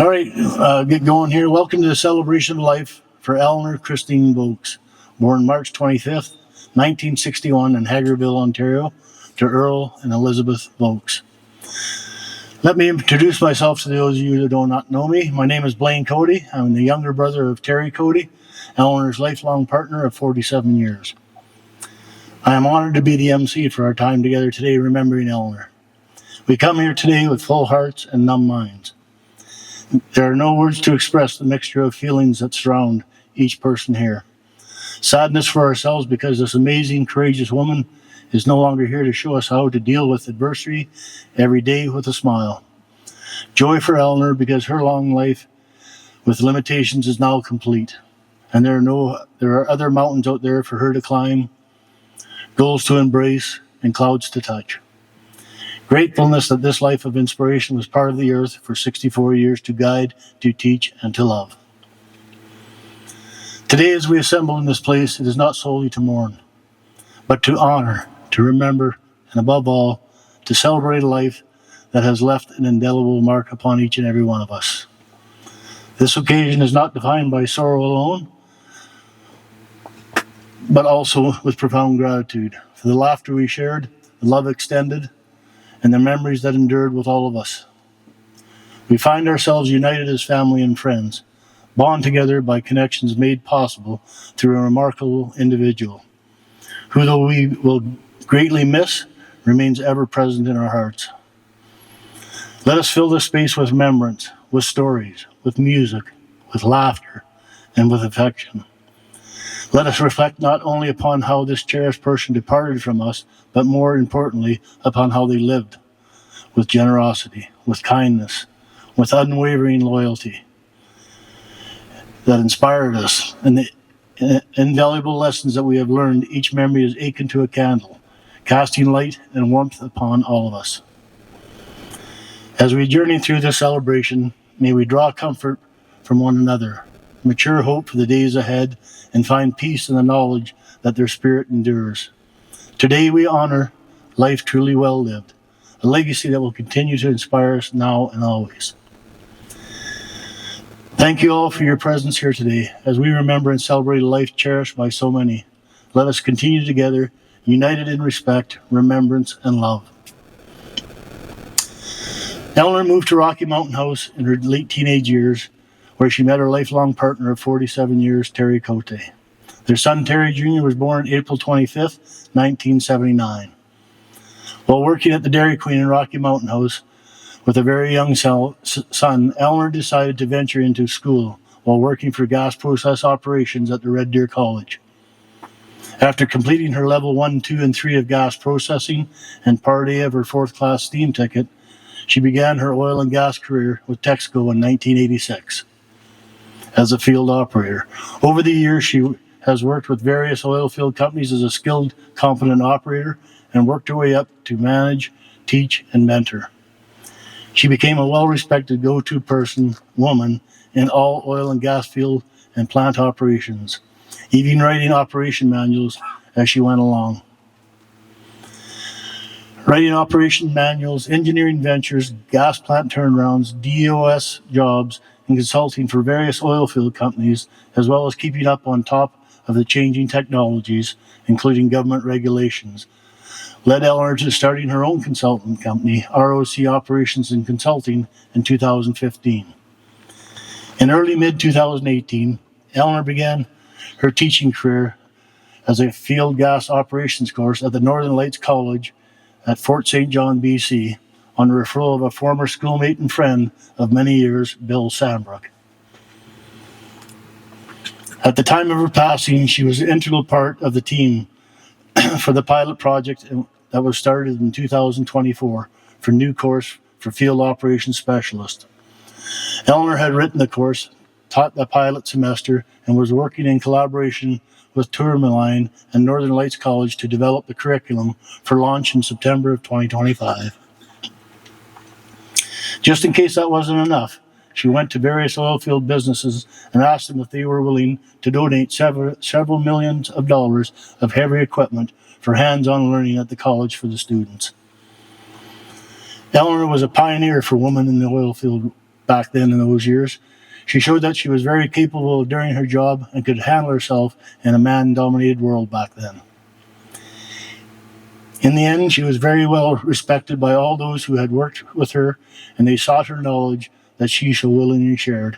All right, get going here. Welcome to the celebration of life for Eleanor Christine Vokes, born March 25th, 1961 in Hagerville, Ontario, to Earl and Elizabeth Vokes. Let me introduce myself to those of you who do not know me. My name is Blaine Cody. I'm the younger brother of Terry Cody, Eleanor's lifelong partner of 47 years. I am honored to be the MC for our time together today remembering Eleanor. We come here today with full hearts and numb minds. There are no words to express the mixture of feelings that surround each person here. Sadness for ourselves because this amazing, courageous woman is no longer here to show us how to deal with adversity every day with a smile. Joy for Eleanor because her long life with limitations is now complete, and there are other mountains out there for her to climb, goals to embrace, and clouds to touch. Gratefulness that this life of inspiration was part of the earth for 64 years to guide, to teach, and to love. Today, as we assemble in this place, it is not solely to mourn, but to honor, to remember, and above all, to celebrate a life that has left an indelible mark upon each and every one of us. This occasion is not defined by sorrow alone, but also with profound gratitude for the laughter we shared, the love extended, and the memories that endured with all of us. We find ourselves united as family and friends, bond together by connections made possible through a remarkable individual, who, though we will greatly miss, remains ever present in our hearts. Let us fill this space with remembrance, with stories, with music, with laughter, and with affection. Let us reflect not only upon how this cherished person departed from us, but more importantly, upon how they lived with generosity, with kindness, with unwavering loyalty that inspired us, and the invaluable lessons that we have learned. Each memory is akin to a candle, casting light and warmth upon all of us. As we journey through this celebration, may we draw comfort from one another, mature hope for the days ahead, and find peace in the knowledge that their spirit endures. Today we honor life truly well lived, a legacy that will continue to inspire us now and always. Thank you all for your presence here today as we remember and celebrate a life cherished by so many. Let us continue together, united in respect, remembrance, and love. Eleanor moved to Rocky Mountain House in her late teenage years, where she met her lifelong partner of 47 years, Terry Cote. Their son, Terry Jr., was born April 25th, 1979. While working at the Dairy Queen in Rocky Mountain House with a very young son, Eleanor decided to venture into school while working for gas process operations at the Red Deer College. After completing her level 1, 2, and 3 of gas processing and Part A of her 4th class steam ticket, she began her oil and gas career with Texaco in 1986 as a field operator. Over the years, she has worked with various oil field companies as a skilled, competent operator and worked her way up to manage, teach, and mentor. She became a well-respected go-to woman in all oil and gas field and plant operations, even writing operation manuals as she went along. Writing operation manuals, engineering ventures, gas plant turnarounds, DOS jobs, and consulting for various oil field companies, as well as keeping up on top of the changing technologies, including government regulations, led Eleanor to starting her own consultant company, ROC Operations and Consulting, in 2015. In early mid-2018, Eleanor began her teaching career as a field gas operations course at the Northern Lights College at Fort St. John, BC, on the referral of a former schoolmate and friend of many years, Bill Sambrook. At the time of her passing, she was an integral part of the team for the pilot project that was started in 2024 for new course for field operations specialist. Eleanor had written the course, taught the pilot semester, and was working in collaboration with Tourmaline and Northern Lights College to develop the curriculum for launch in September of 2025. Just in case that wasn't enough, she went to various oil field businesses and asked them if they were willing to donate several millions of dollars of heavy equipment for hands-on learning at the college for the students. Eleanor was a pioneer for women in the oil field back then in those years. She showed that she was very capable of doing her job and could handle herself in a man-dominated world back then. In the end, she was very well respected by all those who had worked with her, and they sought her knowledge that she so willingly shared.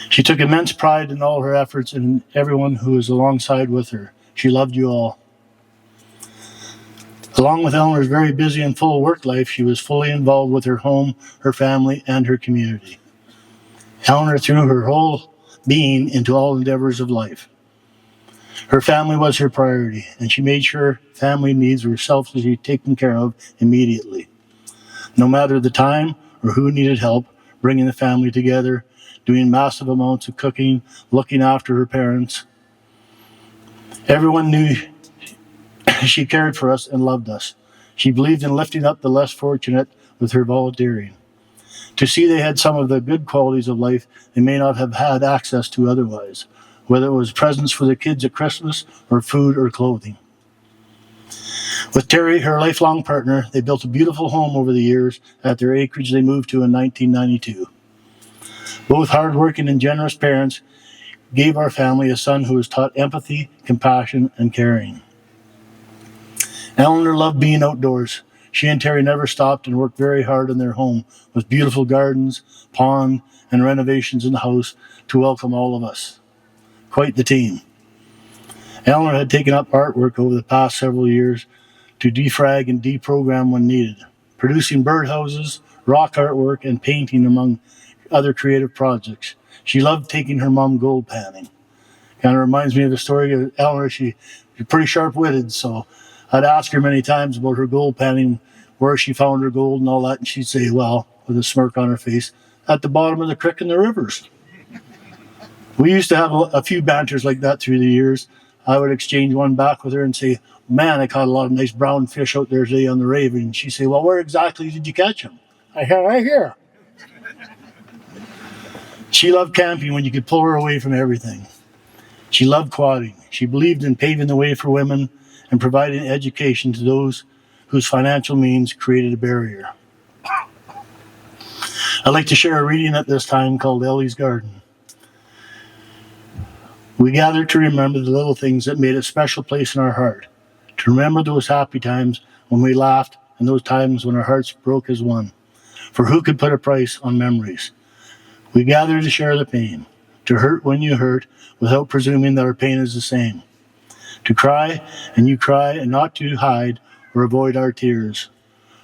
She took immense pride in all her efforts and in everyone who was alongside with her. She loved you all. Along with Eleanor's very busy and full work life, she was fully involved with her home, her family, and her community. Eleanor threw her whole being into all endeavors of life. Her family was her priority, and she made sure family needs were selflessly taken care of immediately. No matter the time or who needed help, bringing the family together, doing massive amounts of cooking, looking after her parents. Everyone knew she cared for us and loved us. She believed in lifting up the less fortunate with her volunteering, to see they had some of the good qualities of life they may not have had access to otherwise, whether it was presents for the kids at Christmas or food or clothing. With Terry, her lifelong partner, they built a beautiful home over the years at their acreage they moved to in 1992. Both hardworking and generous parents gave our family a son who was taught empathy, compassion, and caring. Eleanor loved being outdoors. She and Terry never stopped and worked very hard in their home with beautiful gardens, pond, and renovations in the house to welcome all of us. Quite the team. Eleanor had taken up artwork over the past several years to defrag and deprogram when needed, producing birdhouses, rock artwork, and painting among other creative projects. She loved taking her mom gold panning. Kind of reminds me of the story of Eleanor. She's pretty sharp-witted, so I'd ask her many times about her gold panning, where she found her gold and all that, and she'd say, well, with a smirk on her face, at the bottom of the creek and the rivers. We used to have a few banters like that through the years. I would exchange one back with her and say, man, I caught a lot of nice brown fish out there today on the Raven. And she'd say, well, where exactly did you catch them? I had right here. She loved camping when you could pull her away from everything. She loved quadding. She believed in paving the way for women and providing education to those whose financial means created a barrier. I'd like to share a reading at this time called Ellie's Garden. We gather to remember the little things that made a special place in our heart, to remember those happy times when we laughed and those times when our hearts broke as one. For who could put a price on memories? We gather to share the pain, to hurt when you hurt without presuming that our pain is the same, to cry and you cry and not to hide or avoid our tears.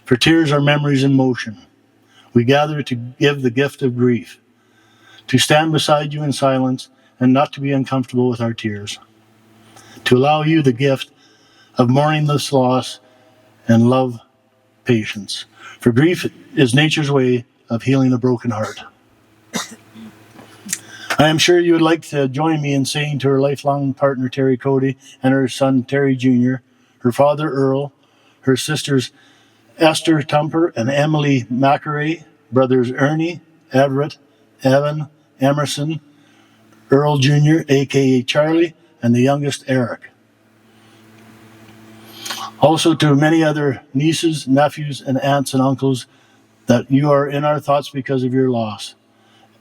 For tears are memories in motion. We gather to give the gift of grief, to stand beside you in silence and not to be uncomfortable with our tears, to allow you the gift of mourning this loss and love patience. For grief is nature's way of healing a broken heart. I am sure you would like to join me in saying to her lifelong partner Terry Cody and her son Terry Jr., her father Earl, her sisters Esther Tumper and Emily Mackeray, brothers Ernie, Everett, Evan, Emerson, Earl Jr., a.k.a. Charlie, and the youngest Eric. Also to many other nieces, nephews, and aunts and uncles that you are in our thoughts because of your loss.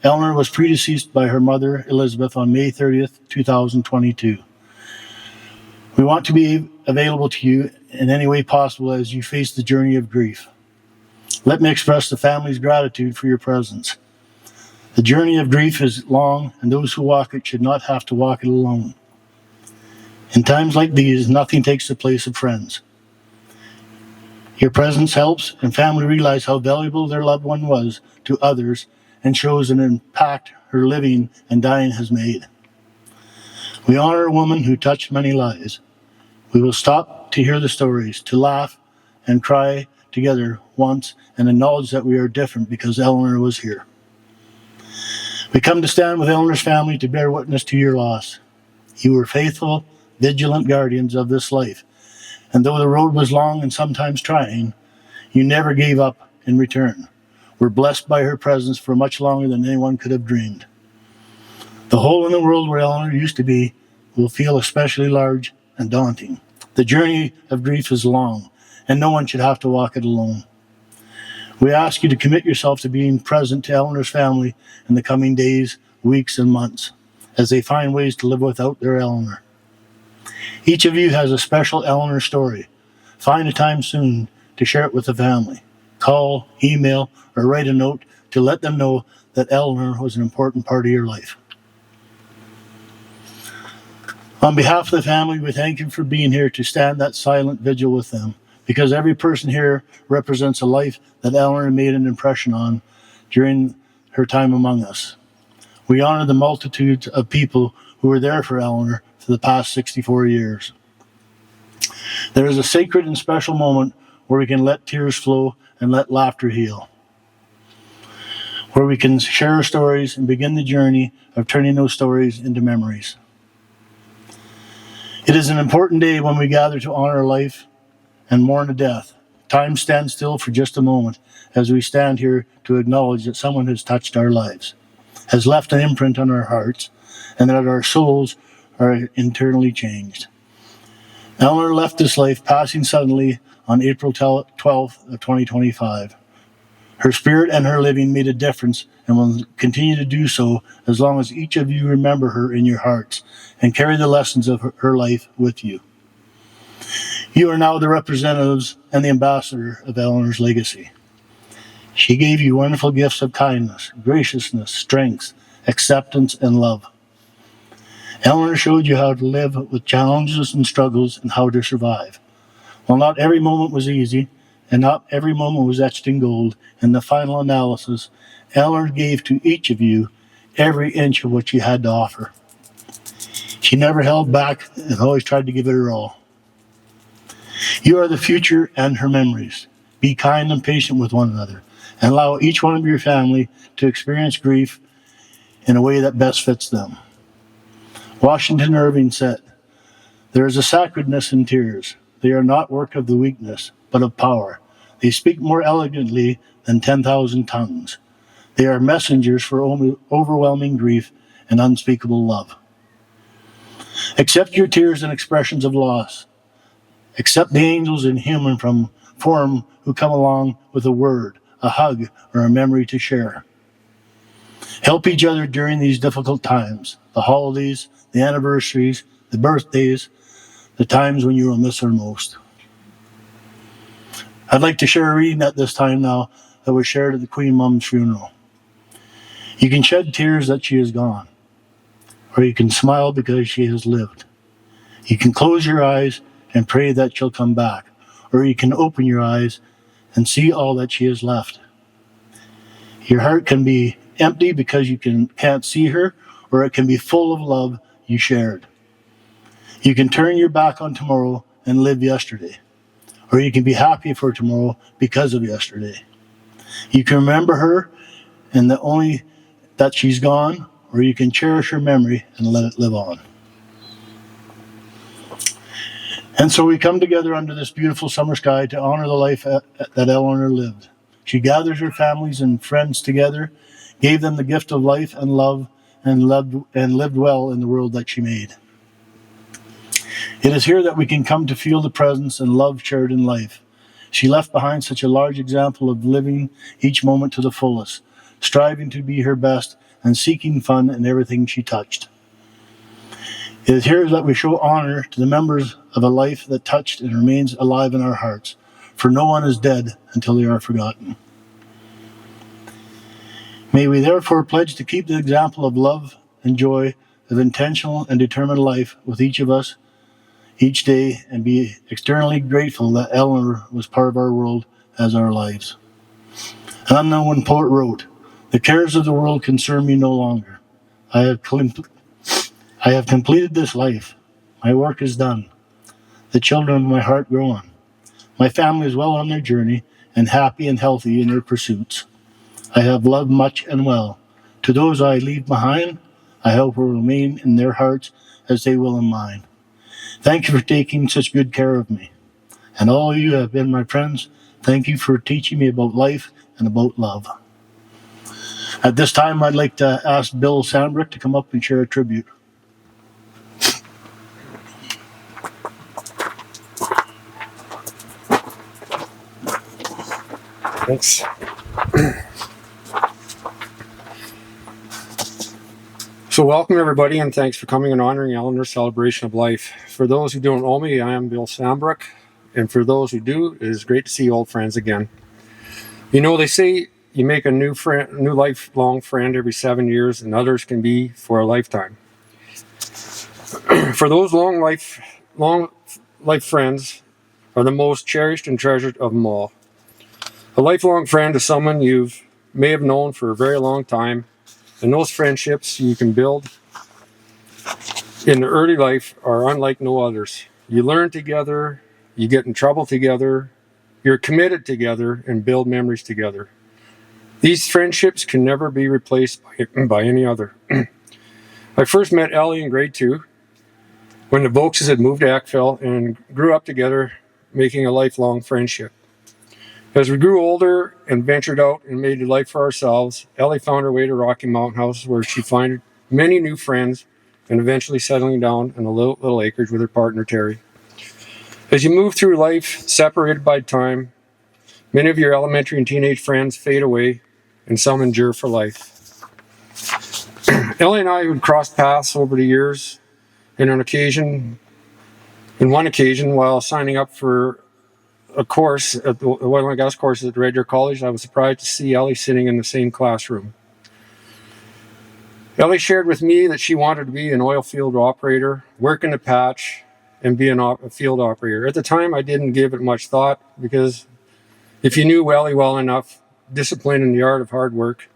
Eleanor was predeceased by her mother, Elizabeth, on May 30th, 2022. We want to be available to you in any way possible as you face the journey of grief. Let me express the family's gratitude for your presence. The journey of grief is long, and those who walk it should not have to walk it alone. In times like these, nothing takes the place of friends. Your presence helps, and family realize how valuable their loved one was to others and shows an impact her living and dying has made. We honor a woman who touched many lives. We will stop to hear the stories, to laugh and cry together once and acknowledge that we are different because Eleanor was here. We come to stand with Eleanor's family to bear witness to your loss. You were faithful, vigilant guardians of this life, and though the road was long and sometimes trying, you never gave up in return. We're blessed by her presence for much longer than anyone could have dreamed. The hole in the world where Eleanor used to be will feel especially large and daunting. The journey of grief is long, and no one should have to walk it alone. We ask you to commit yourself to being present to Eleanor's family in the coming days, weeks, and months as they find ways to live without their Eleanor. Each of you has a special Eleanor story. Find a time soon to share it with the family. Call, email, or write a note to let them know that Eleanor was an important part of your life. On behalf of the family, we thank you for being here to stand that silent vigil with them, because every person here represents a life that Eleanor made an impression on during her time among us. We honor the multitudes of people who were there for Eleanor for the past 64 years. There is a sacred and special moment where we can let tears flow and let laughter heal, where we can share our stories and begin the journey of turning those stories into memories. It is an important day when we gather to honor life and mourn a death. Time stands still for just a moment as we stand here to acknowledge that someone has touched our lives, has left an imprint on our hearts, and that our souls are internally changed. Eleanor left this life passing suddenly on April 12th of 2025. Her spirit and her living made a difference and will continue to do so as long as each of you remember her in your hearts and carry the lessons of her life with you. You are now the representatives and the ambassador of Eleanor's legacy. She gave you wonderful gifts of kindness, graciousness, strength, acceptance, and love. Eleanor showed you how to live with challenges and struggles and how to survive. While not every moment was easy, and not every moment was etched in gold, in the final analysis, Eleanor gave to each of you every inch of what she had to offer. She never held back and always tried to give it her all. You are the future and her memories. Be kind and patient with one another, and allow each one of your family to experience grief in a way that best fits them. Washington Irving said, "There is a sacredness in tears. They are not work of the weakness, but of power. They speak more elegantly than 10,000 tongues. They are messengers for overwhelming grief and unspeakable love." Accept your tears and expressions of loss. Accept the angels in human form who come along with a word, a hug, or a memory to share. Help each other during these difficult times, the holidays, the anniversaries, the birthdays, the times when you will miss her most. I'd like to share a reading at this time now that was shared at the Queen Mum's funeral. You can shed tears that she is gone, or you can smile because she has lived. You can close your eyes and pray that she'll come back, or you can open your eyes and see all that she has left. Your heart can be empty because you can't see her, or it can be full of love you shared. You can turn your back on tomorrow and live yesterday, or you can be happy for tomorrow because of yesterday. You can remember her and only that she's gone, or you can cherish her memory and let it live on. And so we come together under this beautiful summer sky to honor the life that Eleanor lived. She gathered her families and friends together, gave them the gift of life and love, and lived well in the world that she made. It is here that we can come to feel the presence and love shared in life. She left behind such a large example of living each moment to the fullest, striving to be her best and seeking fun in everything she touched. It is here that we show honor to the members of a life that touched and remains alive in our hearts, for no one is dead until they are forgotten. May we therefore pledge to keep the example of love and joy, of intentional and determined life with each of us each day, and be externally grateful that Eleanor was part of our world as our lives. An unknown poet wrote, "The cares of the world concern me no longer. I have completed this life. My work is done. The children of my heart grow on. My family is well on their journey and happy and healthy in their pursuits. I have loved much and well. To those I leave behind, I hope will remain in their hearts as they will in mine. Thank you for taking such good care of me. And all you have been my friends, thank you for teaching me about life and about love." At this time, I'd like to ask Bill Sandbrick to come up and share a tribute. Thanks. So welcome everybody, and thanks for coming and honoring Eleanor's celebration of life. For those who don't know me, I am Bill Sambrook, and for those who do, it is great to see old friends again. You know, they say you make a new lifelong friend every 7 years, and others can be for a lifetime. For those long life friends are the most cherished and treasured of them all. A lifelong friend is someone you may have known for a very long time, and those friendships you can build in the early life are unlike no others. You learn together, you get in trouble together, you're committed together, and build memories together. These friendships can never be replaced by any other. I first met Ellie in grade 2 when the Vokes had moved to Eckville and grew up together, making a lifelong friendship. As we grew older and ventured out and made a life for ourselves, Ellie found her way to Rocky Mountain House, where she found many new friends and eventually settling down in a little acreage with her partner, Terry. As you move through life, separated by time, many of your elementary and teenage friends fade away, and some endure for life. Ellie and I would cross paths over the years, and on one occasion, while signing up for a course at the oil and gas courses at Red Deer College, I was surprised to see Ellie sitting in the same classroom. Ellie shared with me that she wanted to be an oil field operator, work in the patch, and be a field operator. At the time, I didn't give it much thought, because if you knew Ellie well enough, discipline in the art of hard work,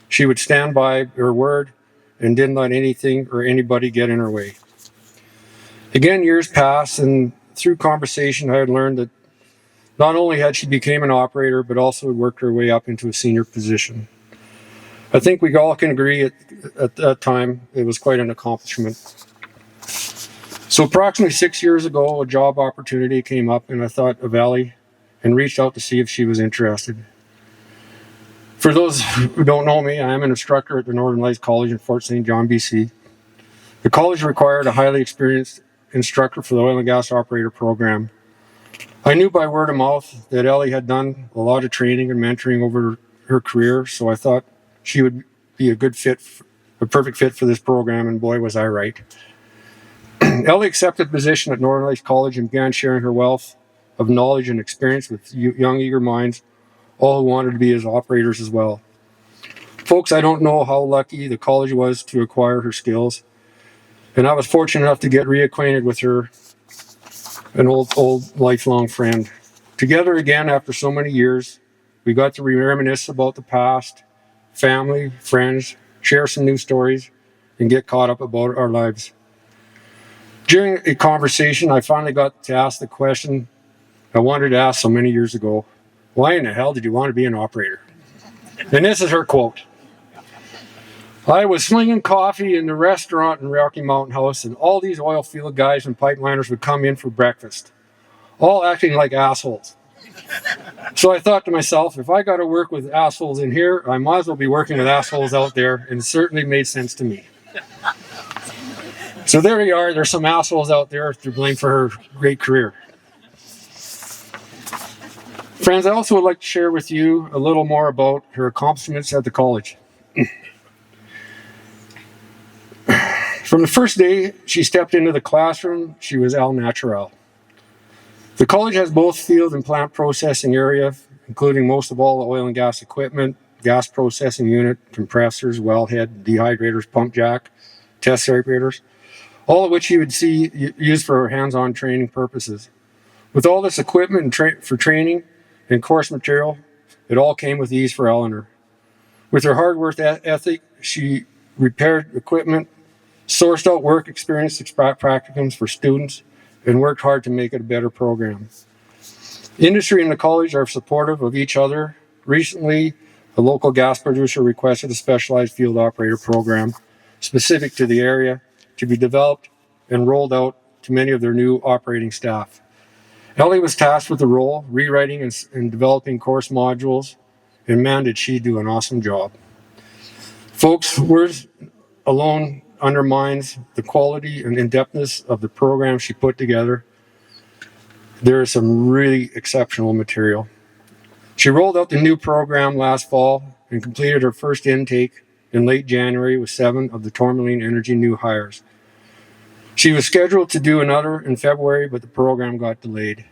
she would stand by her word and didn't let anything or anybody get in her way. Again, years passed, and through conversation, I had learned that not only had she become an operator, but also had worked her way up into a senior position. I think we all can agree at that time it was quite an accomplishment. So approximately 6 years ago, a job opportunity came up, and I thought of Ellie and reached out to see if she was interested. For those who don't know me, I am an instructor at the Northern Lights College in Fort St. John, BC. The college required a highly experienced instructor for the oil and gas operator program. I knew by word of mouth that Ellie had done a lot of training and mentoring over her career, so I thought she would be a perfect fit for this program, and boy, was I right. Ellie accepted a position at Northern Lights College and began sharing her wealth of knowledge and experience with young, eager minds, all who wanted to be as operators as well. Folks, I don't know how lucky the college was to acquire her skills, and I was fortunate enough to get reacquainted with her, an old lifelong friend. Together again after so many years, we got to reminisce about the past, family, friends, share some new stories, and get caught up about our lives. During a conversation, I finally got to ask the question I wanted to ask so many years ago: why in the hell did you want to be an operator? And this is her quote: I was slinging coffee in the restaurant in Rocky Mountain House, and all these oil field guys and pipeliners would come in for breakfast, all acting like assholes. So I thought to myself, if I got to work with assholes in here, I might as well be working with assholes out there, and it certainly made sense to me. So there you are, there's some assholes out there to blame for her great career. Friends, I also would like to share with you a little more about her accomplishments at the college. From the first day she stepped into the classroom, she was al naturel. The college has both field and plant processing area, including most of all the oil and gas equipment, gas processing unit, compressors, wellhead, dehydrators, pump jack, test separators, all of which you would see used for hands-on training purposes. With all this equipment for training and course material, it all came with ease for Eleanor. With her hard work ethic, she repaired equipment, sourced out work experience practicums for students, and worked hard to make it a better program. Industry and the college are supportive of each other. Recently, a local gas producer requested a specialized field operator program specific to the area to be developed and rolled out to many of their new operating staff. Ellie was tasked with the role, rewriting and developing course modules, and man, did she do an awesome job. Folks, words alone undermines the quality and in-depthness of the program she put together. There is some really exceptional material. She rolled out the new program last fall and completed her first intake in late January with 7 of the Tourmaline Energy new hires. She was scheduled to do another in February, but the program got delayed.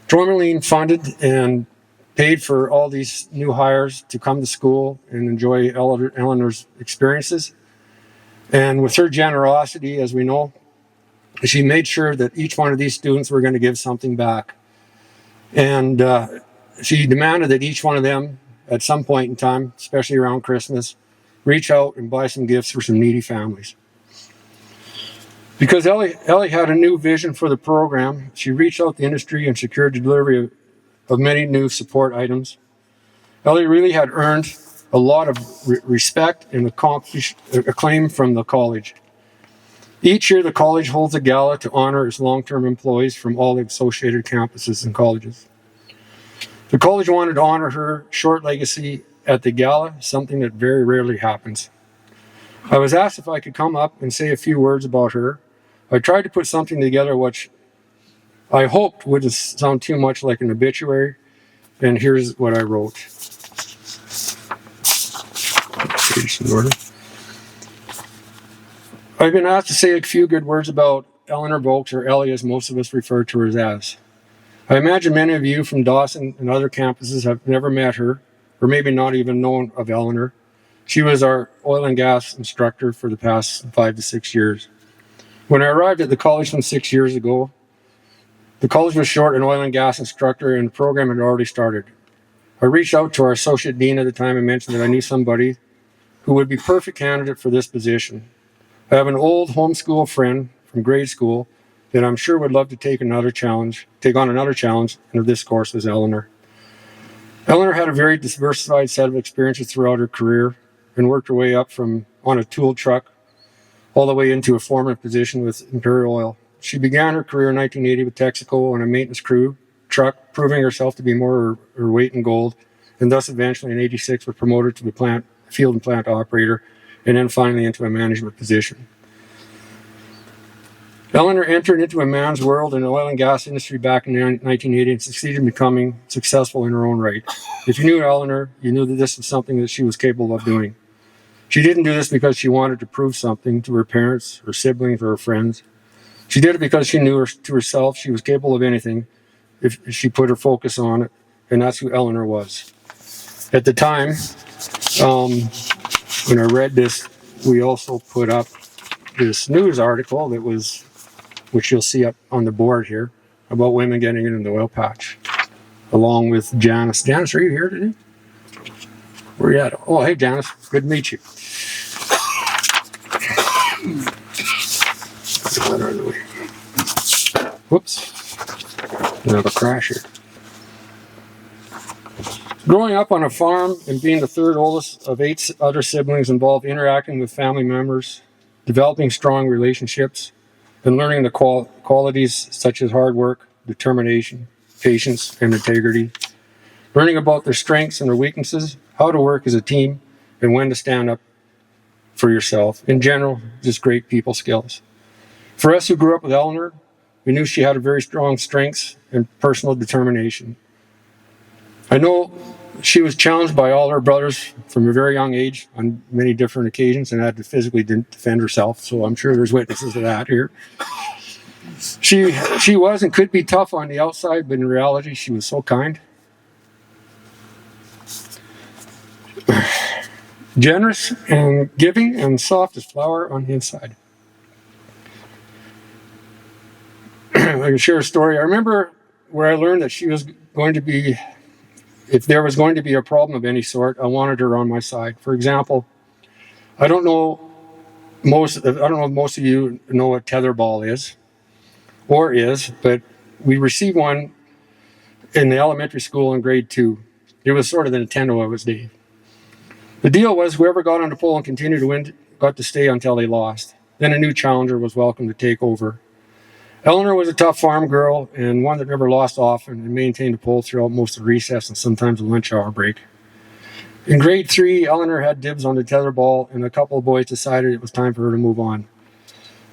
Tourmaline funded and paid for all these new hires to come to school and enjoy Eleanor's experiences. And with her generosity, as we know, she made sure that each one of these students were going to give something back. And she demanded that each one of them, at some point in time, especially around Christmas, reach out and buy some gifts for some needy families. Because Ellie had a new vision for the program, she reached out to the industry and secured the delivery of many new support items. Ellie really had earned a lot of respect and acclaim from the college. Each year, the college holds a gala to honor its long-term employees from all the associated campuses and colleges. The college wanted to honor her short legacy at the gala, something that very rarely happens. I was asked if I could come up and say a few words about her. I tried to put something together which I hoped wouldn't sound too much like an obituary, and here's what I wrote. I've been asked to say a few good words about Eleanor Vokes, or Ellie as most of us refer to her as. I imagine many of you from Dawson and other campuses have never met her, or maybe not even known of Eleanor. She was our oil and gas instructor for the past 5 to 6 years. When I arrived at the college some 6 years ago, the college was short an oil and gas instructor, and the program had already started. I reached out to our associate dean at the time and mentioned that I knew somebody who would be a perfect candidate for this position. I have an old homeschool friend from grade school that I'm sure would love to take on another challenge, and this course was Eleanor. Eleanor had a very diversified set of experiences throughout her career and worked her way up from on a tool truck all the way into a foreman position with Imperial Oil. She began her career in 1980 with Texaco on a maintenance crew truck, proving herself to be more her weight in gold, and thus eventually in 86 was promoted to the field and plant operator, and then finally into a management position. Eleanor entered into a man's world in the oil and gas industry back in 1980 and succeeded in becoming successful in her own right. If you knew Eleanor, you knew that this was something that she was capable of doing. She didn't do this because she wanted to prove something to her parents, her siblings, or her friends. She did it because she knew to herself she was capable of anything if she put her focus on it, and that's who Eleanor was. At the time, when I read this, we also put up this news article which you'll see up on the board here, about women getting into the oil patch, along with Janice. Janice, are you here today? Where are you at? Oh, hey, Janice. Good to meet you. Whoops. Another crash here. Growing up on a farm and being the third oldest of 8 other siblings involved interacting with family members, developing strong relationships, and learning the qualities such as hard work, determination, patience, and integrity. Learning about their strengths and their weaknesses, how to work as a team, and when to stand up for yourself. In general, just great people skills. For us who grew up with Eleanor, we knew she had a very strong strengths and personal determination. I know she was challenged by all her brothers from a very young age on many different occasions and had to physically defend herself, so I'm sure there's witnesses of that here. She was and could be tough on the outside, but in reality, she was so kind. Generous and giving and soft as flour on the inside. I can share a story. I remember where I learned that she was going to be, if there was going to be a problem of any sort, I wanted her on my side. For example, I don't know if most of you know what tetherball is, but we received one in the elementary school in grade 2. It was sort of the Nintendo of its day. The deal was whoever got on the pole and continued to win got to stay until they lost. Then a new challenger was welcome to take over. Eleanor was a tough farm girl and one that never lost often and maintained the pole throughout most of the recess and sometimes the lunch hour break. In grade 3, Eleanor had dibs on the tetherball, and a couple of boys decided it was time for her to move on.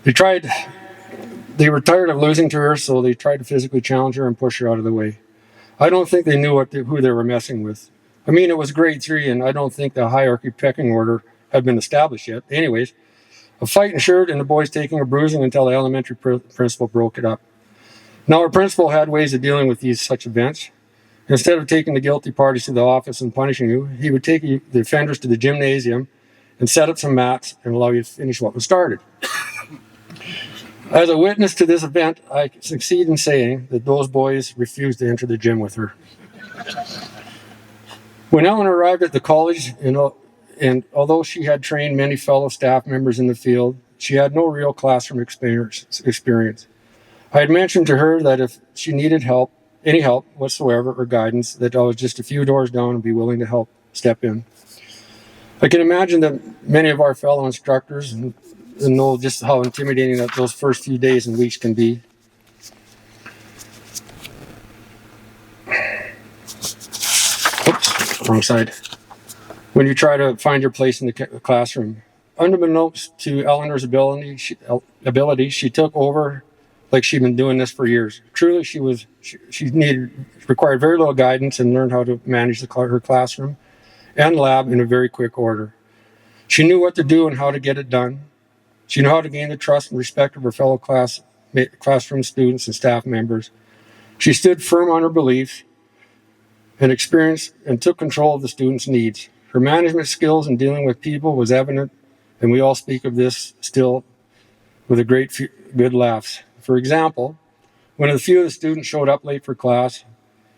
They were tired of losing to her, so they tried to physically challenge her and push her out of the way. I don't think they knew who they were messing with. I mean, it was grade 3, and I don't think the hierarchy pecking order had been established yet. Anyways, a fight ensued, and the boys taking a bruising until the elementary principal broke it up. Now, our principal had ways of dealing with such events. Instead of taking the guilty parties to the office and punishing you, he would take the offenders to the gymnasium and set up some mats and allow you to finish what was started. As a witness to this event, I succeed in saying that those boys refused to enter the gym with her. When Eleanor arrived at the college, and although she had trained many fellow staff members in the field, she had no real classroom experience. I had mentioned to her that if she needed help, any help whatsoever or guidance, that I was just a few doors down and be willing to help step in. I can imagine that many of our fellow instructors know just how intimidating that those first few days and weeks can be. Oops, wrong side. When you try to find your place in the classroom. Unbeknownst to Eleanor's ability, she took over like she'd been doing this for years. Truly, she required very little guidance and learned how to manage her classroom and lab in a very quick order. She knew what to do and how to get it done. She knew how to gain the trust and respect of her fellow classroom students and staff members. She stood firm on her beliefs and experienced and took control of the students' needs. Her management skills in dealing with people was evident, and we all speak of this still with a good laughs. For example, when a few of the students showed up late for class,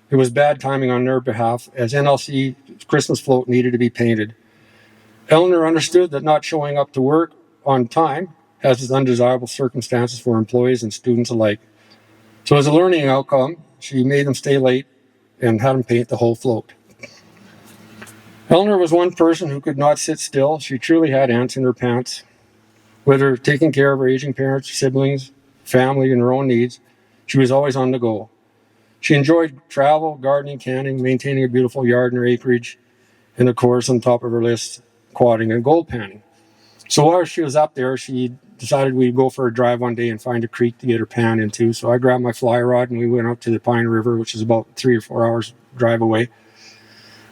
it was bad timing on their behalf, as NLC Christmas float needed to be painted. Eleanor understood that not showing up to work on time has its undesirable circumstances for employees and students alike. So as a learning outcome, she made them stay late and had them paint the whole float. Eleanor was one person who could not sit still. She truly had ants in her pants. Whether taking care of her aging parents, siblings, family, and her own needs, she was always on the go. She enjoyed travel, gardening, canning, maintaining a beautiful yard in her acreage, and of course, on top of her list, quadding and gold panning. So while she was up there, she decided we'd go for a drive one day and find a creek to get her pan into. So I grabbed my fly rod and we went up to the Pine River, which is about 3 or 4 hours drive away.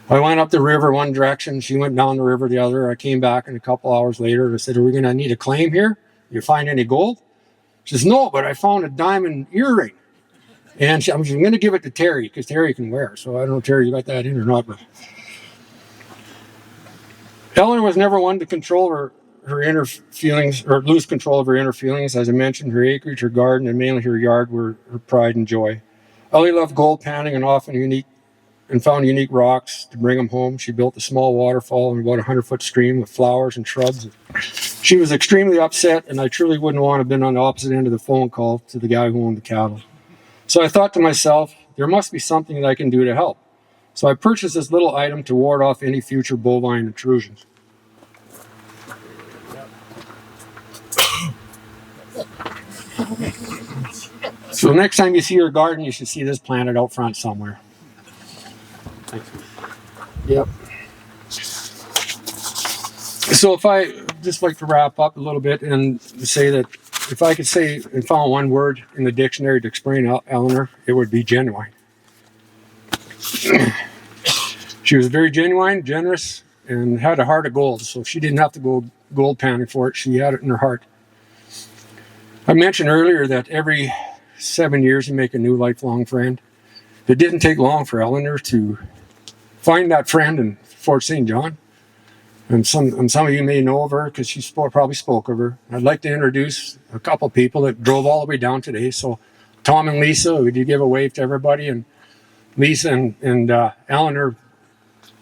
I went up the river one direction, she went down the river the other. I came back and a couple hours later and I said, "Are we going to need a claim here? You find any gold?" She says, "No, but I found a diamond earring." And I'm going to give it to Terry because Terry can wear it. So I don't know, Terry, you got that in or not. But Eleanor was never one to control her inner feelings or lose control of her inner feelings. As I mentioned, her acreage, her garden, and mainly her yard were her pride and joy. Ellie loved gold panning and found unique rocks to bring them home. She built a small waterfall in about a 100-foot stream with flowers and shrubs. She was extremely upset, and I truly wouldn't want to have been on the opposite end of the phone call to the guy who owned the cattle. So I thought to myself, there must be something that I can do to help. So I purchased this little item to ward off any future bovine intrusions. So next time you see your garden, you should see this planted out front somewhere. Yep. So if I just like to wrap up a little bit and say that if I could say and found one word in the dictionary to explain Eleanor, it would be genuine. She was very genuine, generous, and had a heart of gold. So she didn't have to go gold panning for it. She had it in her heart. I mentioned earlier that every 7 years you make a new lifelong friend. It didn't take long for Eleanor to find that friend in Fort St. John. And some of you may know of her because she probably spoke of her. I'd like to introduce a couple people that drove all the way down today. So Tom and Lisa, would you give a wave to everybody? And Lisa and Eleanor,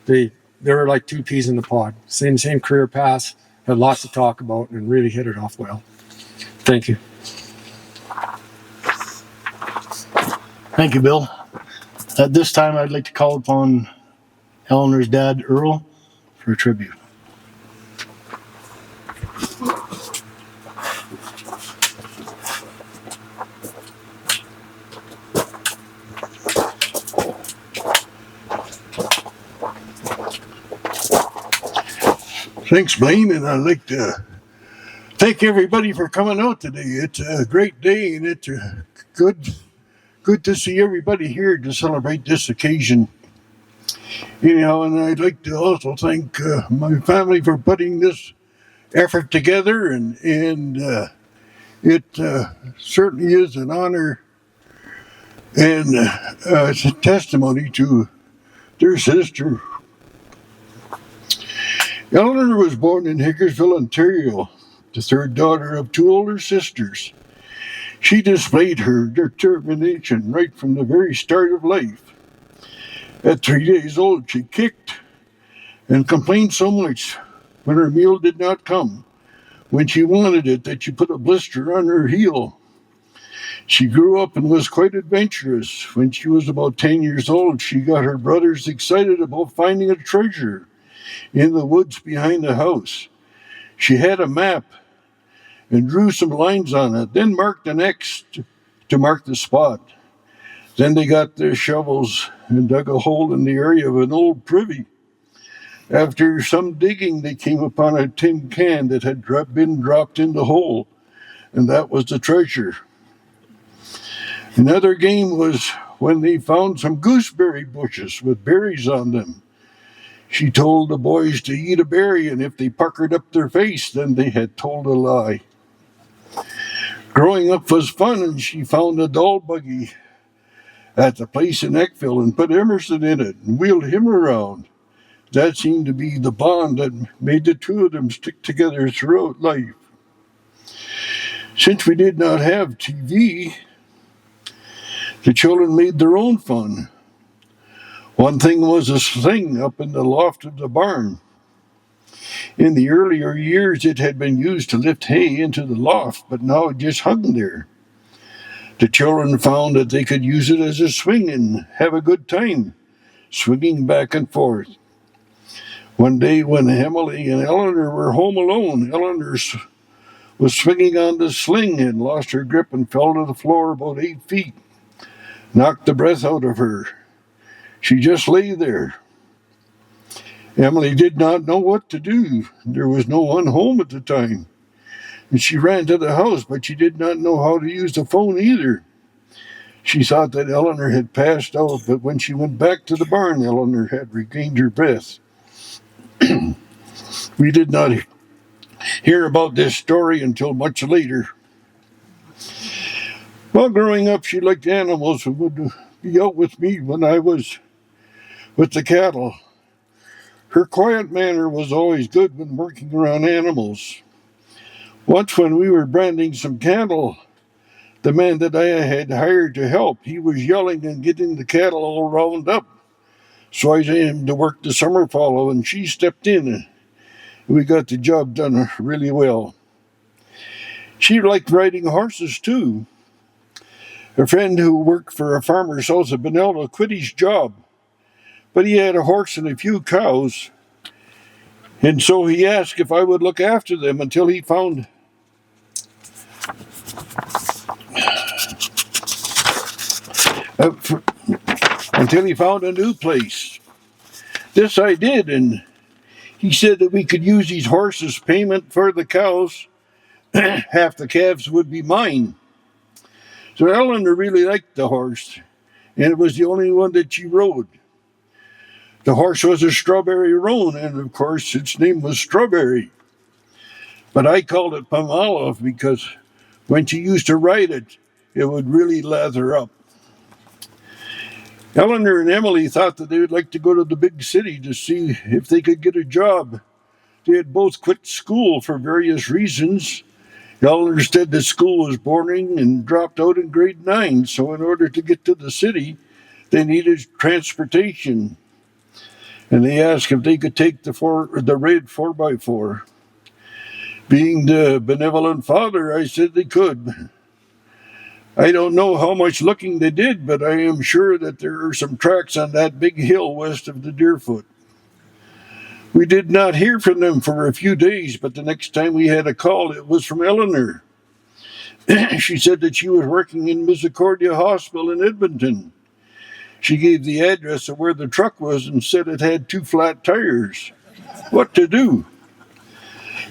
they were like two peas in the pod. Same career paths, had lots to talk about, and really hit it off well. Thank you. Thank you, Bill. At this time, I'd like to call upon Eleanor's dad, Earl, for a tribute. Thanks, Blaine, and I'd like to thank everybody for coming out today. It's a great day, and it's a good good to see everybody here to celebrate this occasion. Anyhow, and I'd like to also thank my family for putting this effort together, and it certainly is an honor and it's a testimony to their sister. Eleanor was born in Hickorsville, Ontario, the third daughter of two older sisters. She displayed her determination right from the very start of life. At 3 days old, she kicked and complained so much when her meal did not come, when she wanted it, that she put a blister on her heel. She grew up and was quite adventurous. When she was about 10 years old, she got her brothers excited about finding a treasure in the woods behind the house. She had a map and drew some lines on it, then marked an X to mark the spot. Then they got their shovels and dug a hole in the area of an old privy. After some digging, they came upon a tin can that had been dropped in the hole, and that was the treasure. Another game was when they found some gooseberry bushes with berries on them. She told the boys to eat a berry, and if they puckered up their face, then they had told a lie. Growing up was fun, and she found a doll buggy at the place in Eckville and put Emerson in it and wheeled him around. That seemed to be the bond that made the two of them stick together throughout life. Since we did not have TV, the children made their own fun. One thing was a sling up in the loft of the barn. In the earlier years, it had been used to lift hay into the loft, but now it just hung there. The children found that they could use it as a swing and have a good time, swinging back and forth. One day when Emily and Eleanor were home alone, Eleanor was swinging on the sling and lost her grip and fell to the floor about 8 feet, knocked the breath out of her. She just lay there. Emily did not know what to do. There was no one home at the time. And she ran to the house, but she did not know how to use the phone either. She thought that Eleanor had passed out, but when she went back to the barn, Eleanor had regained her breath. We did not hear about this story until much later. While growing up, she liked animals and would be out with me when I was with the cattle. Her quiet manner was always good when working around animals. Once when we were branding some cattle, the man that I had hired to help, he was yelling and getting the cattle all round up. So I asked him to work the summer fallow, and she stepped in, and we got the job done really well. She liked riding horses too. A friend who worked for a farmer south of Benelda quit his job, but he had a horse and a few cows, and so he asked if I would look after them until he found a new place. This I did, and he said that we could use these horses' payment for the cows. Half the calves would be mine. So Eleanor really liked the horse, and it was the only one that she rode. The horse was a strawberry roan, and of course its name was Strawberry. But I called it Plum Olive because when she used to ride it, it would really lather up. Eleanor and Emily thought that they would like to go to the big city to see if they could get a job. They had both quit school for various reasons. Eleanor said that school was boring and dropped out in grade 9, so in order to get to the city, they needed transportation. And they asked if they could take the red 4x4. Being the benevolent father, I said they could. I don't know how much looking they did, but I am sure that there are some tracks on that big hill west of the Deerfoot. We did not hear from them for a few days, but the next time we had a call, it was from Eleanor. She said that she was working in Misericordia Hospital in Edmonton. She gave the address of where the truck was and said it had 2 flat tires. What to do?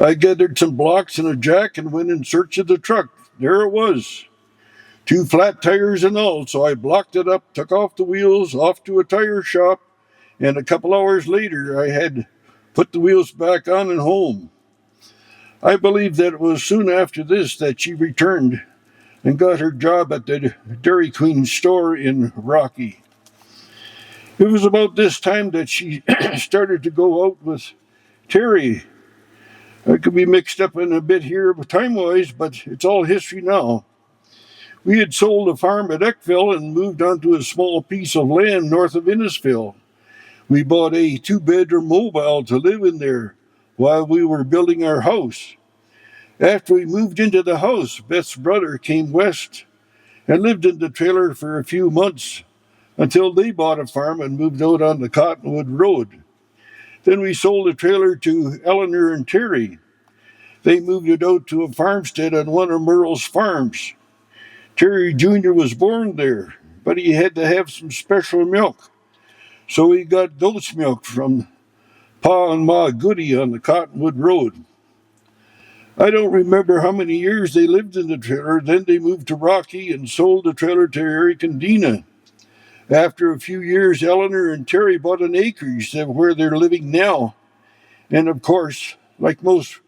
I gathered some blocks and a jack and went in search of the truck. There it was. 2 flat tires and all, so I blocked it up, took off the wheels, off to a tire shop, and a couple hours later I had put the wheels back on and home. I believe that it was soon after this that she returned and got her job at the Dairy Queen store in Rocky. It was about this time that she started to go out with Terry. I could be mixed up in a bit here time-wise, but it's all history now. We had sold a farm at Eckville and moved onto a small piece of land north of Innisfil. We bought a 2-bedroom mobile to live in there while we were building our house. After we moved into the house, Beth's brother came west and lived in the trailer for a few months until they bought a farm and moved out on the Cottonwood Road. Then we sold the trailer to Eleanor and Terry. They moved it out to a farmstead on one of Merle's farms. Terry Jr. was born there, but he had to have some special milk. So he got goat's milk from Pa and Ma Goody on the Cottonwood Road. I don't remember how many years they lived in the trailer. Then they moved to Rocky and sold the trailer to Eric and Dina. After a few years, Eleanor and Terry bought an acreage where they're living now. And of course, like most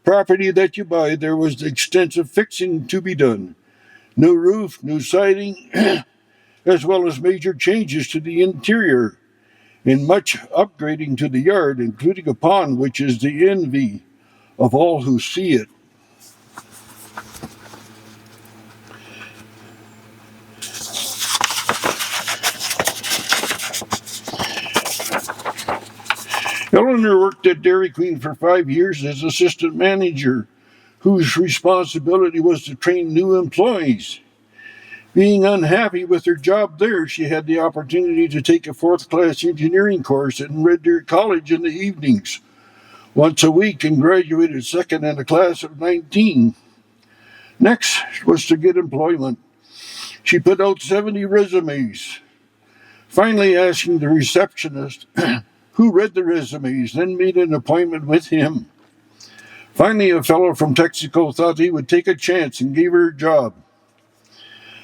property that you buy, there was extensive fixing to be done. New roof, new siding, as well as major changes to the interior, and much upgrading to the yard, including a pond, which is the envy of all who see it. Eleanor worked at Dairy Queen for 5 years as assistant manager, whose responsibility was to train new employees. Being unhappy with her job there, she had the opportunity to take a 4th-class engineering course at Red Deer College in the evenings, once a week, and graduated second in a class of 19. Next was to get employment. She put out 70 resumes, finally asking the receptionist who read the resumes, then made an appointment with him. Finally, a fellow from Texaco thought he would take a chance and gave her a job.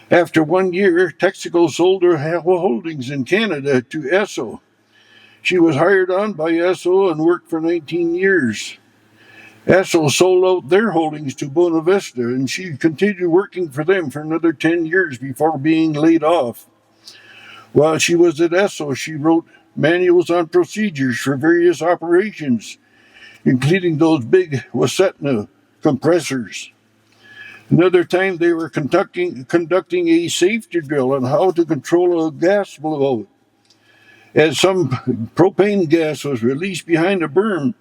After 1 year, Texaco sold her holdings in Canada to Esso. She was hired on by Esso and worked for 19 years. Esso sold out their holdings to Bonavista, and she continued working for them for another 10 years before being laid off. While she was at Esso, she wrote manuals on procedures for various operations, including those big Wasetna compressors. Another time they were conducting a safety drill on how to control a gas blowout. As some propane gas was released behind a berm,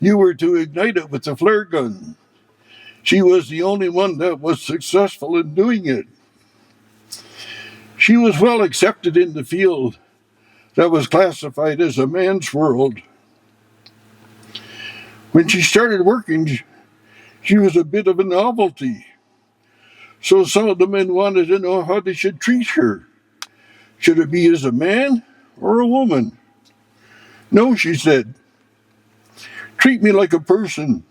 you were to ignite it with a flare gun. She was the only one that was successful in doing it. She was well accepted in the field that was classified as a man's world. When she started working, she was a bit of a novelty. So some of the men wanted to know how they should treat her. Should it be as a man or a woman? No, she said. Treat me like a person.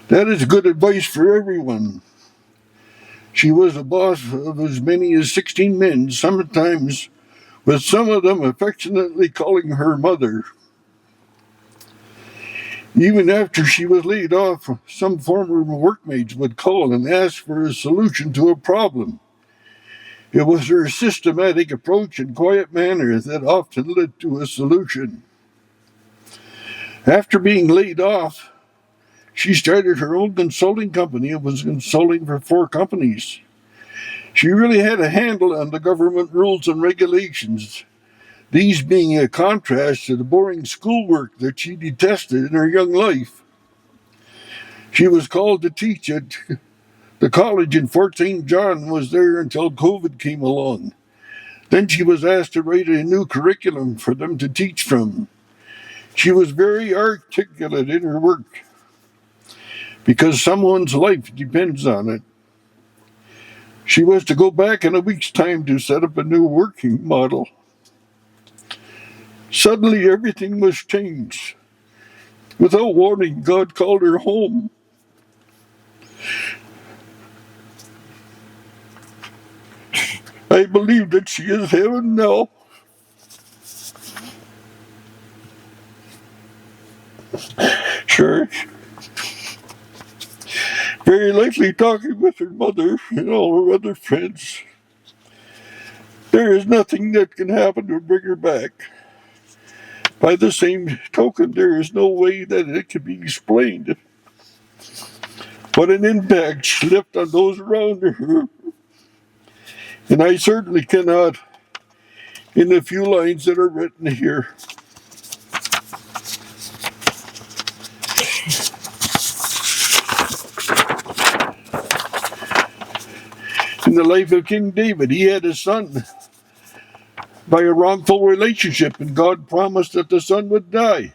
That is good advice for everyone. She was the boss of as many as 16 men, sometimes with some of them affectionately calling her mother. Even after she was laid off, some former workmates would call and ask for a solution to a problem. It was her systematic approach and quiet manner that often led to a solution. After being laid off, she started her own consulting company and was consulting for 4 companies. She really had a handle on the government rules and regulations, these being a contrast to the boring schoolwork that she detested in her young life. She was called to teach at the college in Fort St. John and was there until COVID came along. Then she was asked to write a new curriculum for them to teach from. She was very articulate in her work because someone's life depends on it. She was to go back in a week's time to set up a new working model. Suddenly everything was changed. Without warning, God called her home. I believe that she is heaven now. Sure. Very likely talking with her mother and all her other friends. There is nothing that can happen to bring her back. By the same token, there is no way that it can be explained. What an impact she left on those around her. And I certainly cannot, in the few lines that are written here. In the life of King David, he had a son by a wrongful relationship, and God promised that the son would die.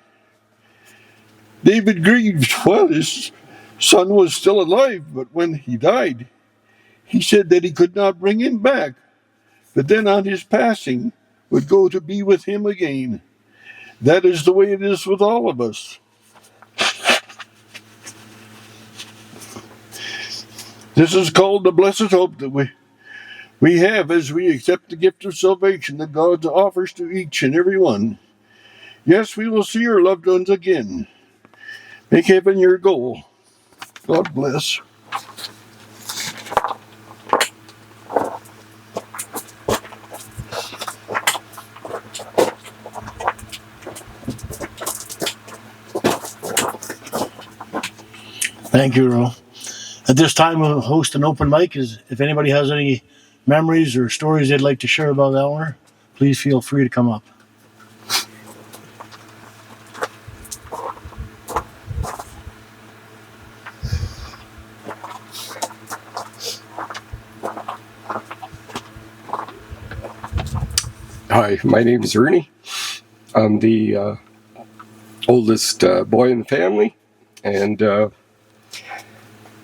David grieved while his son was still alive, but when he died, he said that he could not bring him back, but then on his passing would go to be with him again. That is the way it is with all of us. This is called the blessed hope that we have as we accept the gift of salvation that God offers to each and every one. Yes, we will see our loved ones again. Make heaven your goal. God bless. Thank you, Earl. At this time, we'll host an open mic. If anybody has any memories or stories they'd like to share about Eleanor, please feel free to come up. Hi, my name is Ernie. I'm the oldest boy in the family, and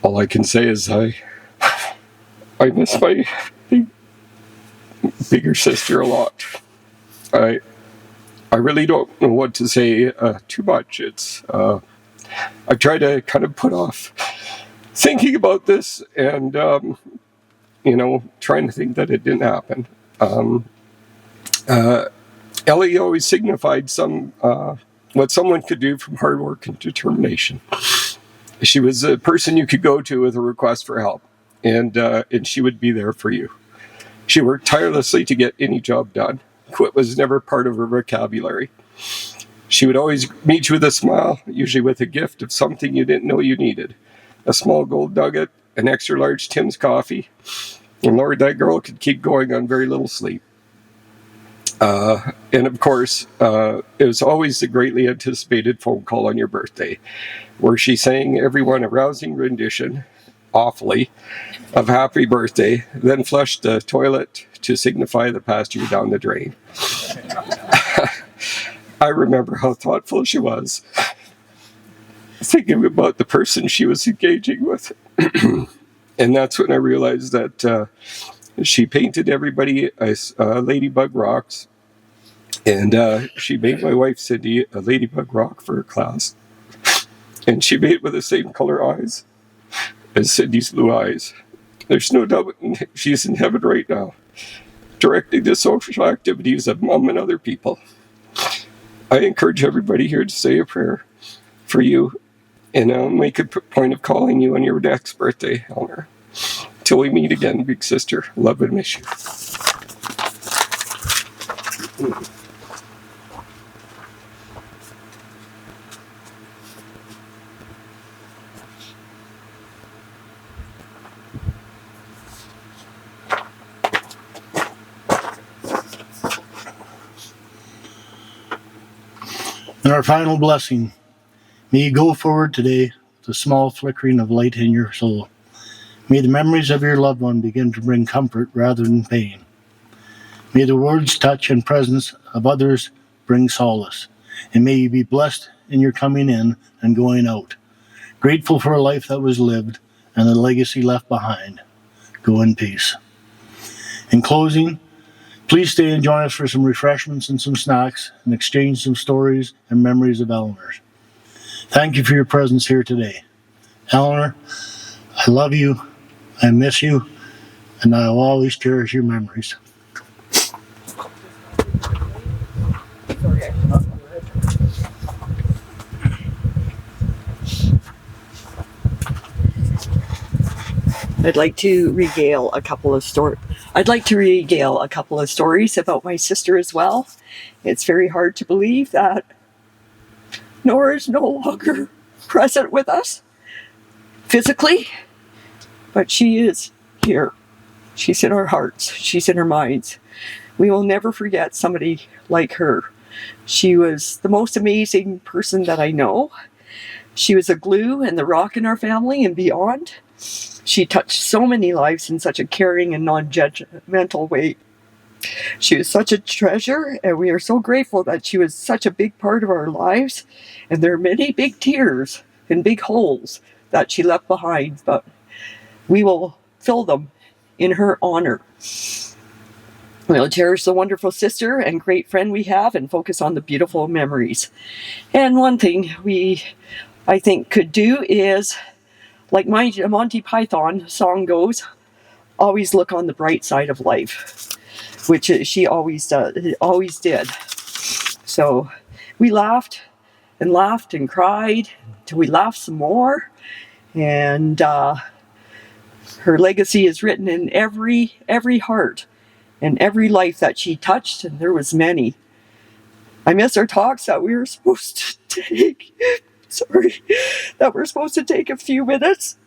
all I can say is I miss my bigger sister a lot. I really don't know what to say too much. It's I try to kind of put off thinking about this and trying to think that it didn't happen. Ellie always signified what someone could do from hard work and determination. She was a person you could go to with a request for help, and she would be there for you. She worked tirelessly to get any job done. Quit was never part of her vocabulary. She would always meet you with a smile, usually with a gift of something you didn't know you needed. A small gold nugget, an extra large Tim's coffee, and Lord, that girl could keep going on very little sleep. And of course, it was always the greatly anticipated phone call on your birthday, where she sang everyone a rousing rendition, awfully, of Happy Birthday, then flushed the toilet to signify the past year down the drain. I remember how thoughtful she was, thinking about the person she was engaging with. And that's when I realized that she painted everybody as ladybug rocks. And she made my wife, Cindy, a ladybug rock for her class. And she made it with the same color eyes as Cindy's blue eyes. There's no doubt she's in heaven right now, directing the social activities of Mom and other people. I encourage everybody here to say a prayer for you, and I'll make a point of calling you on your next birthday, Eleanor. Till we meet again, big sister. Love and miss you. And our final blessing, may you go forward today with a small flickering of light in your soul. May the memories of your loved one begin to bring comfort rather than pain. May the words, touch, and presence of others bring solace. And may you be blessed in your coming in and going out. Grateful for a life that was lived and the legacy left behind. Go in peace. In closing, please stay and join us for some refreshments and some snacks and exchange some stories and memories of Eleanor's. Thank you for your presence here today. Eleanor, I love you, I miss you, and I will always cherish your memories. I'd like to regale a couple of stories about my sister as well. It's very hard to believe that Nora is no longer present with us physically, but she is here. She's in our hearts. She's in our minds. We will never forget somebody like her. She was the most amazing person that I know. She was a glue and the rock in our family and beyond. She touched so many lives in such a caring and non-judgmental way. She was such a treasure, and we are so grateful that she was such a big part of our lives. And there are many big tears and big holes that she left behind, but we will fill them in her honor. We'll cherish the wonderful sister and great friend we have and focus on the beautiful memories. And one thing I think, could do is, like my Monty Python song goes, always look on the bright side of life, which she always did. So we laughed and cried till we laughed some more. And her legacy is written in every heart and every life that she touched, and there was many. I miss our talks that we were supposed to take. That we're supposed to take a few minutes.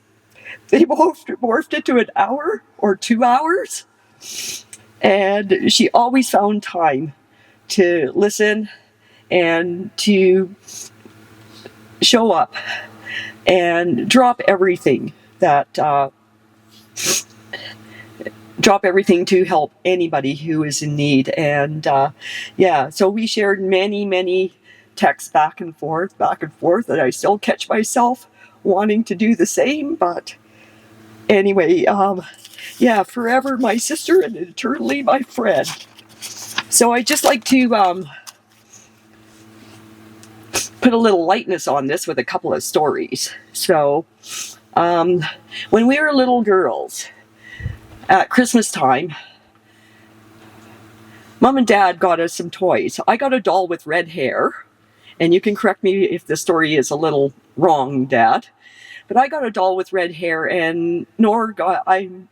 They morphed into an hour or 2 hours. And she always found time to listen and to show up and drop everything to help anybody who is in need. And so we shared many texts back and forth, and I still catch myself wanting to do the same. But anyway, forever my sister and eternally my friend. So I just like to put a little lightness on this with a couple of stories. So when we were little girls, at Christmas time, Mom and Dad got us some toys. I got a doll with red hair, and you can correct me if the story is a little wrong, Dad. But I got a doll with red hair, and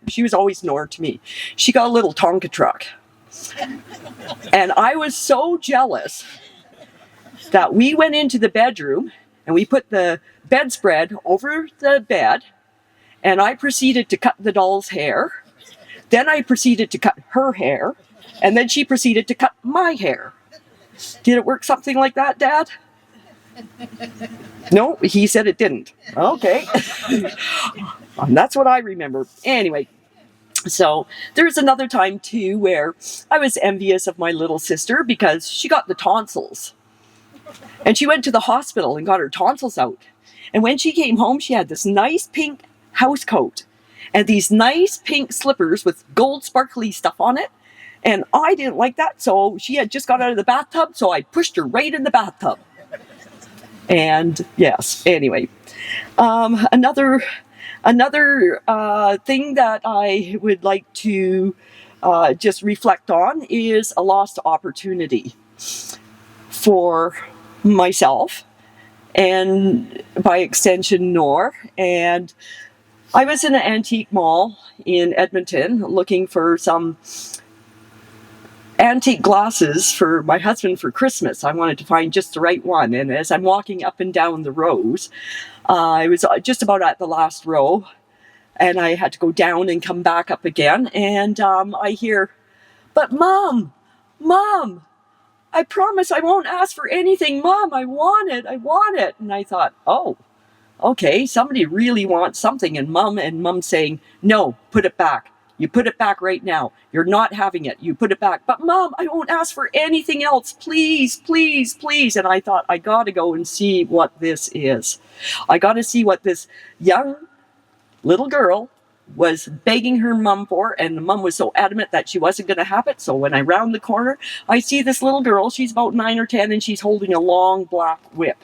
she was always Nora to me. She got a little Tonka truck. And I was so jealous that we went into the bedroom, and we put the bedspread over the bed, and I proceeded to cut the doll's hair. Then I proceeded to cut her hair, and then she proceeded to cut my hair. Did it work something like that, Dad? No, he said it didn't. Okay. That's what I remember. Anyway, so there's another time too where I was envious of my little sister because she got the tonsils. And she went to the hospital and got her tonsils out. And when she came home, she had this nice pink house coat and these nice pink slippers with gold sparkly stuff on it. And I didn't like that, so she had just got out of the bathtub, so I pushed her right in the bathtub. And yes, anyway. Another thing that I would like to just reflect on is a lost opportunity for myself and by extension Nor. And I was in an antique mall in Edmonton looking for some antique glasses for my husband for Christmas. I wanted to find just the right one. And as I'm walking up and down the rows, I was just about at the last row, and I had to go down and come back up again. And I hear, "But Mom, I promise I won't ask for anything. Mom, I want it. And I thought, oh, okay, somebody really wants something. And Mom saying, "No, put it back. You put it back right now. You're not having it. You put it back." "But Mom, I won't ask for anything else. Please, please, please." And I thought, I got to go and see what this is. I got to see what this young little girl was begging her mom for, and the mom was so adamant that she wasn't going to have it. So when I round the corner, I see this little girl. She's about 9 or 10, and she's holding a long black whip.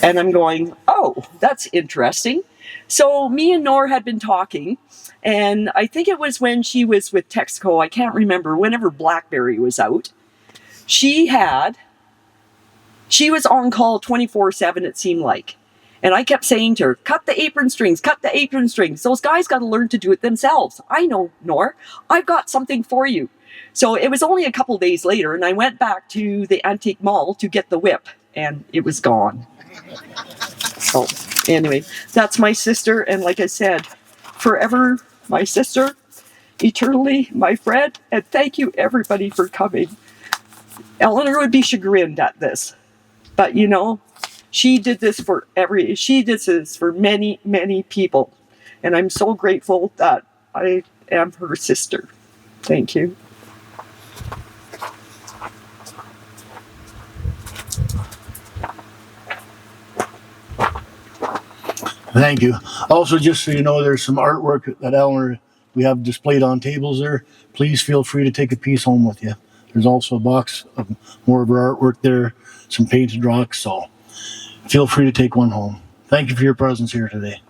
And I'm going, oh, that's interesting. So me and Nor had been talking, and I think it was when she was with Texaco, I can't remember, whenever BlackBerry was out. She was on call 24/7, it seemed like. And I kept saying to her, cut the apron strings, cut the apron strings. Those guys got to learn to do it themselves. I know, Nor, I've got something for you. So it was only a couple days later, and I went back to the antique mall to get the whip, and it was gone. So anyway, that's my sister, and like I said, forever my sister, eternally my friend, and thank you everybody for coming. Eleanor would be chagrined at this, but you know, she did this for many, many people, and I'm so grateful that I am her sister. Thank you. Thank you. Also, just so you know, there's some artwork that Eleanor we have displayed on tables there. Please feel free to take a piece home with you. There's also a box of more of her artwork there, some painted rocks, so feel free to take one home. Thank you for your presence here today.